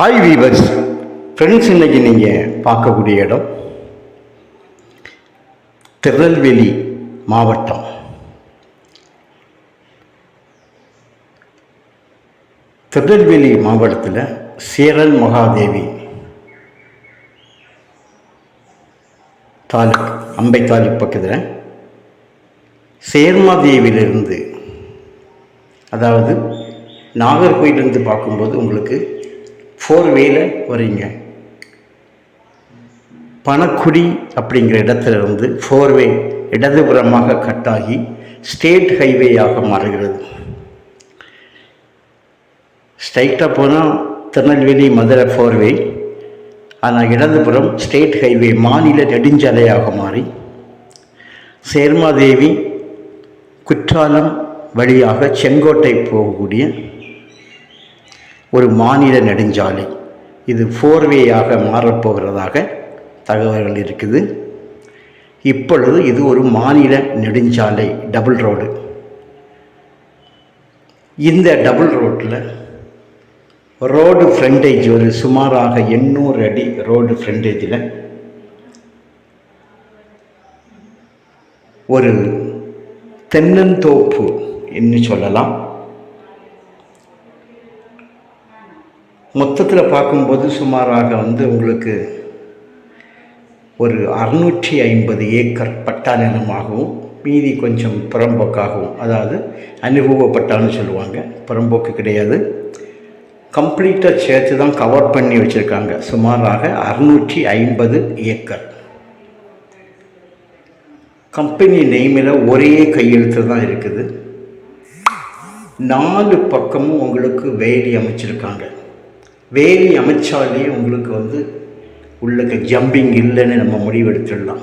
Hi viewers friends, இன்றைக்கி நீங்கள் பார்க்கக்கூடிய இடம் திருநெல்வேலி மாவட்டம். திருநெல்வேலி மாவட்டத்தில் சேரன் மகாதேவி தாலுக், அம்பை தாலுக் பக்கத்தில் சேர்மாதேவியிலிருந்து, அதாவது நாகர்கோயிலிருந்து பார்க்கும்போது உங்களுக்கு 4 வேல வரீங்க. பணக்குடி அப்படிங்கிற இடத்துல இருந்து 4 வே இடதுபுறமாக கட்டாகி ஸ்டேட் ஹைவேயாக மாறுகிறது. ஸ்ட்ரைட்டாக போனால் திருநெல்வேலி மதுரை 4 வே, ஆனால் இடதுபுறம் ஸ்டேட் ஹைவே மாநில நெடுஞ்சாலையாக மாறி சேர்மாதேவி குற்றாலம் வழியாக செங்கோட்டை போகக்கூடிய ஒரு மாநில நெடுஞ்சாலை. இது 4 வேயாக மாறப்போகிறதாக தகவல்கள் இருக்குது. இப்பொழுது இது ஒரு மாநில நெடுஞ்சாலை, டபுள் ரோடு. இந்த டபுள் ரோட்டில் ரோடு ஃப்ரண்டேஜ் ஒரு சுமாராக 800 அடி ரோடு ஃப்ரண்டேஜில் ஒரு தென்னந்தோப்பு என்று சொல்லலாம். மொத்தத்தில் பார்க்கும்போது சுமாராக உங்களுக்கு ஒரு 650 ஏக்கர் பட்டா நிலமாகவும் மீதி கொஞ்சம் புறம்போக்காகவும், அதாவது அனுபவ பட்டான்னு சொல்லுவாங்க, புறம்போக்கு கிடையாது, கம்ப்ளீட்டாக சேர்த்து தான் கவர் பண்ணி வச்சுருக்காங்க. சுமாராக 650 ஏக்கர். கம்பெனி நெய்மில் ஒரே கையெழுத்து தான் இருக்குது. 4 பக்கமும் உங்களுக்கு வேலி அமைச்சிருக்காங்க. வேலி அமைச்சாலே உங்களுக்கு உள்ளக்க ஜம்பிங் இல்லைன்னு நம்ம முடிவெடுத்துடலாம்.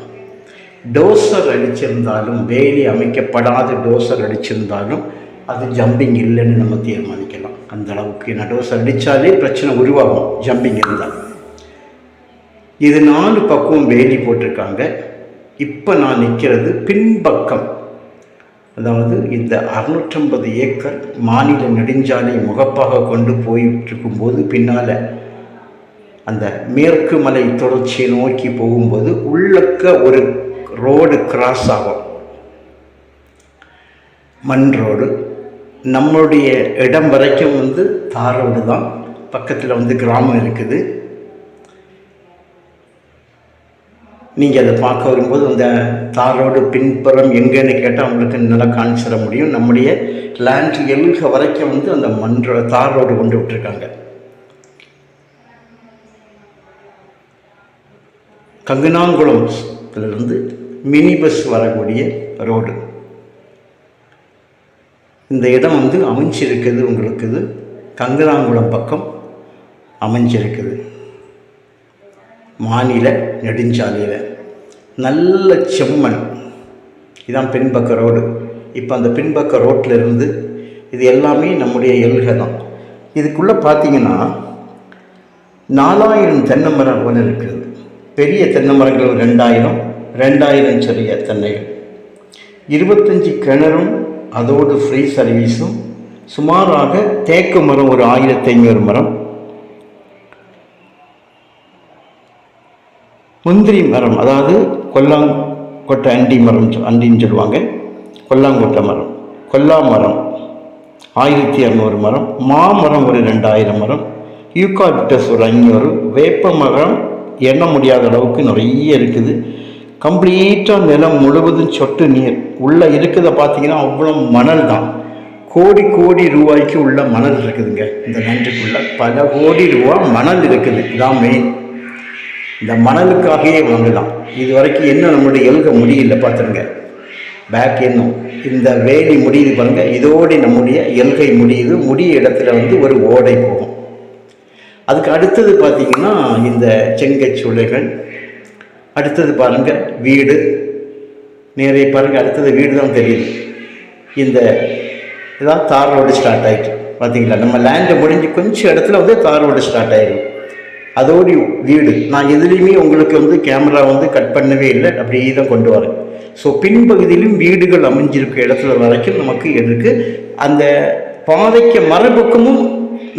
டோசர் அடிச்சிருந்தாலும், வேலி அமைக்கப்படாத டோசர் அடிச்சிருந்தாலும் அது ஜம்பிங் இல்லைன்னு நம்ம தீர்மானிக்கலாம். அந்த அளவுக்கு ஏன்னா டோசர் அடித்தாலே பிரச்சனை உருவாகும் ஜம்பிங் இருந்தால். இது 4 பக்கமும் வேலி போட்டிருக்காங்க. இப்போ நான் நிற்கிறது பின்பக்கம், அதாவது இந்த 650 ஏக்கர் மாநில நெடுஞ்சாலை முகப்பாக கொண்டு போயிட்டு இருக்கும்போது பின்னால் அந்த மேற்கு மலை தொடர்ச்சியை நோக்கி போகும்போது உள்ளக்க ஒரு ரோடு கிராஸ் ஆகும், மண் ரோடு. நம்மளுடைய இடம் வரைக்கும் தார் ரோடு தான். பக்கத்தில் கிராமம் இருக்குது. நீங்கள் அதை பார்க்க வரும்போது அந்த தார் ரோடு பின்புறம் எங்கேன்னு கேட்டால் உங்களுக்கு நல்லா காணிச்சிட முடியும். நம்முடைய லேண்ட் எல்க வரைக்கும் அந்த தார் ரோடு கொண்டு விட்டுருக்காங்க. கங்கனாங்குளத்திலிருந்து மினி பஸ் வரக்கூடிய ரோடு. இந்த இடம் அமைஞ்சிருக்குது உங்களுக்கு கங்கனாங்குளம் பக்கம் அமைஞ்சிருக்குது, மாநில நெடுஞ்சாலையில். நல்ல செம்மண். இதுதான் பின்பக்க ரோடு. இப்போ அந்த பின்பக்க ரோட்டில் இருந்து இது எல்லாமே நம்முடைய எல்கை தான். இதுக்குள்ளே பார்த்தீங்கன்னா 4000 தென்னை மரம் போல இருக்குது. பெரிய தென்னை மரங்கள் 2000 சிறிய தென்னைகள், 25 கிணறும் அதோடு ஃப்ரீ சர்வீஸும். சுமாராக தேக்கு மரம் ஒரு 1500 மரம், முந்திரி மரம், அதாவது கொல்லாங்கொட்டை அண்டி மரம், அண்டின்னு சொல்லுவாங்க, கொல்லாங்கொட்டை மரம், கொல்லா மரம் 1200 மரம், மாமரம் ஒரு 2000 மரம், யூகாலிப்டஸ் ஒரு 500, வேப்ப மரம் எண்ண முடியாத அளவுக்கு நிறைய இருக்குது. கம்ப்ளீட்டாக நிலம் முழுவதும் சொட்டு நீர் உள்ளே இருக்குதை பார்த்தீங்கன்னா அவ்வளோ மணல் தான். கோடி ரூபாய்க்கு உள்ள மணல் இருக்குதுங்க. இந்த நன்றிக்குள்ள பல கோடி ரூபா மணல் இருக்குது. இதான் மெயின். இந்த மணலுக்காகவே வாங்கலாம். இது வரைக்கும் இன்னும் நம்மளுடைய எழுக முடியல. பார்த்துருங்க, பேக் இன்னும் இந்த வேலி முடியுது பாருங்க. இதோடு நம்முடைய எல்கை முடியுது. முடிய இடத்துல ஒரு ஓடை போகும். அதுக்கு அடுத்தது பார்த்திங்கன்னா இந்த செங்கச்சூளைகள். அடுத்தது பாருங்கள் வீடு. நிறைய பாருங்கள், அடுத்தது வீடு தான் தெரியுது. இந்த இதான் தார் ரோடு ஸ்டார்ட் ஆகிட்டு பார்த்தீங்களா. நம்ம லேண்டை முடிஞ்சு கொஞ்சம் இடத்துல தார் ரோடு ஸ்டார்ட் ஆகிடும். அதோடு வீடு. நான் எதுலேயுமே உங்களுக்கு கேமரா கட் பண்ணவே இல்லை, அப்படியே தான் கொண்டு வரேன். ஸோ பின்பகுதியிலும் வீடுகள் அமைஞ்சிருக்க இடத்துல வரைக்கும் நமக்கு இருக்குது. அந்த பாதைக்கு மறுபக்கமும்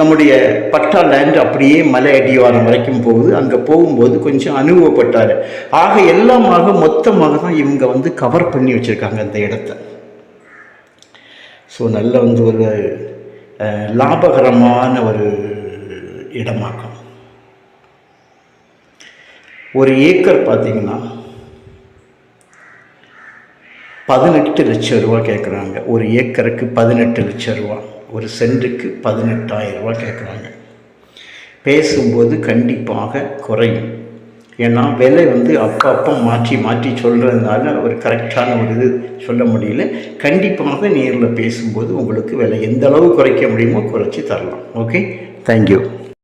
நம்முடைய பட்டா லேண்ட் அப்படியே மலை அடிவாரம் வரைக்கும் போகுது. அங்கே போகும்போது கொஞ்சம் அனுபவப்பட்டார். ஆக எல்லாமாக மொத்தமாக தான் இவங்க வந்து கவர் பண்ணி வச்சுருக்காங்க அந்த இடத்த. ஸோ நல்ல வந்து ஒரு லாபகரமான ஒரு இடமாகும். ஒரு ஏக்கர் பார்த்திங்கன்னா 18 லட்சம் ரூபா கேட்குறாங்க. ஒரு ஏக்கருக்கு 18 லட்சம் ரூபா, ஒரு சென்ட்டுக்கு 18,000 ரூபா கேட்குறாங்க. பேசும்போது கண்டிப்பாக குறையும். ஏன்னா விலை வந்து அப்போ மாற்றி மாற்றி சொல்கிறதுனால ஒரு கரெக்டான ஒரு இது சொல்ல முடியல. கண்டிப்பாக நேரில் பேசும்போது உங்களுக்கு விலை எந்த அளவு குறைக்க முடியுமோ குறைச்சி தரலாம். Okay, thank you.